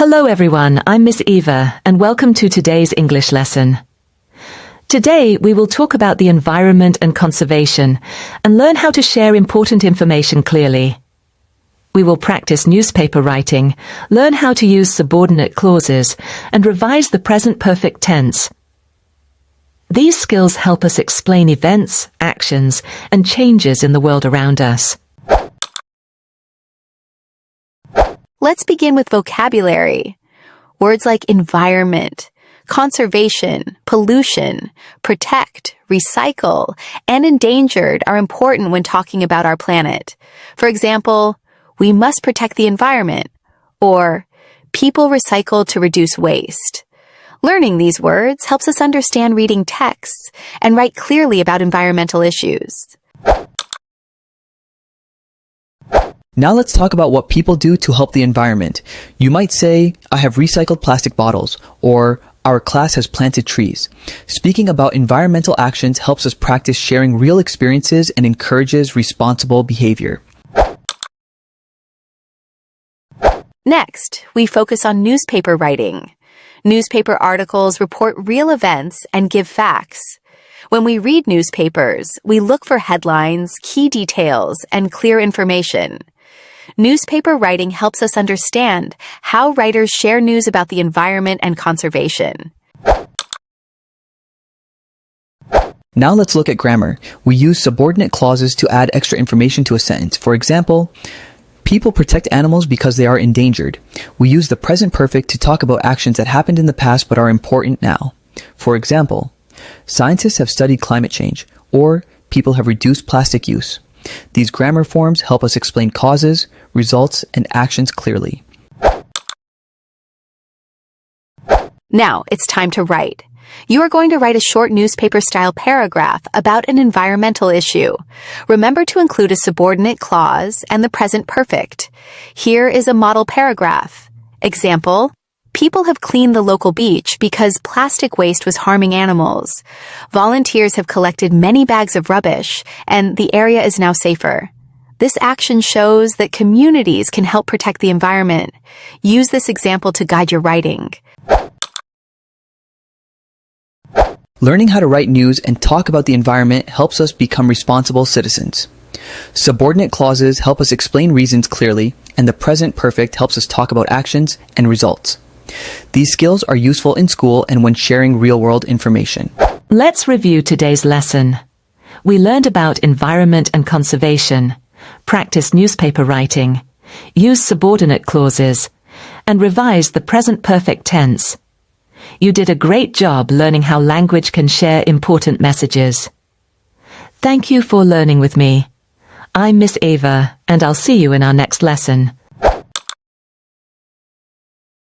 Hello everyone, I'm Miss Eva, and welcome to today's English lesson. Today we will talk about the environment and conservation, and learn how to share important information clearly. We will practice newspaper writing, learn how to use subordinate clauses, and revise the present perfect tense. These skills help us explain events, actions, and changes in the world around us. Let's begin with vocabulary. Words like environment, conservation, pollution, protect, recycle, and endangered are important when talking about our planet. For example, we must protect the environment, or people recycle to reduce waste. Learning these words helps us understand reading texts and write clearly about environmental issues. Now let's talk about what people do to help the environment. You might say, I have recycled plastic bottles, or our class has planted trees. Speaking about environmental actions helps us practice sharing real experiences and encourages responsible behavior. Next, we focus on newspaper writing. Newspaper articles report real events and give facts. When we read newspapers, we look for headlines, key details, and clear information. Newspaper writing helps us understand how writers share news about the environment and conservation. Now let's look at grammar. We use subordinate clauses to add extra information to a sentence. For example, people protect animals because they are endangered. We use the present perfect to talk about actions that happened in the past but are important now. For example, scientists have studied climate change, or people have reduced plastic use. These grammar forms help us explain causes, results, and actions clearly. Now it's time to write. You are going to write a short newspaper-style paragraph about an environmental issue. Remember to include a subordinate clause and the present perfect. Here is a model paragraph. Example: people have cleaned the local beach because plastic waste was harming animals. Volunteers have collected many bags of rubbish, and the area is now safer. This action shows that communities can help protect the environment. Use this example to guide your writing. Learning how to write news and talk about the environment helps us become responsible citizens. Subordinate clauses help us explain reasons clearly, and the present perfect helps us talk about actions and results. These skills are useful in school and when sharing real-world information. Let's review today's lesson. We learned about environment and conservation, practice newspaper writing, use subordinate clauses, and revise the present perfect tense. You did a great job learning how language can share important messages. Thank you for learning with me. I'm Miss Eva, and I'll see you in our next lesson.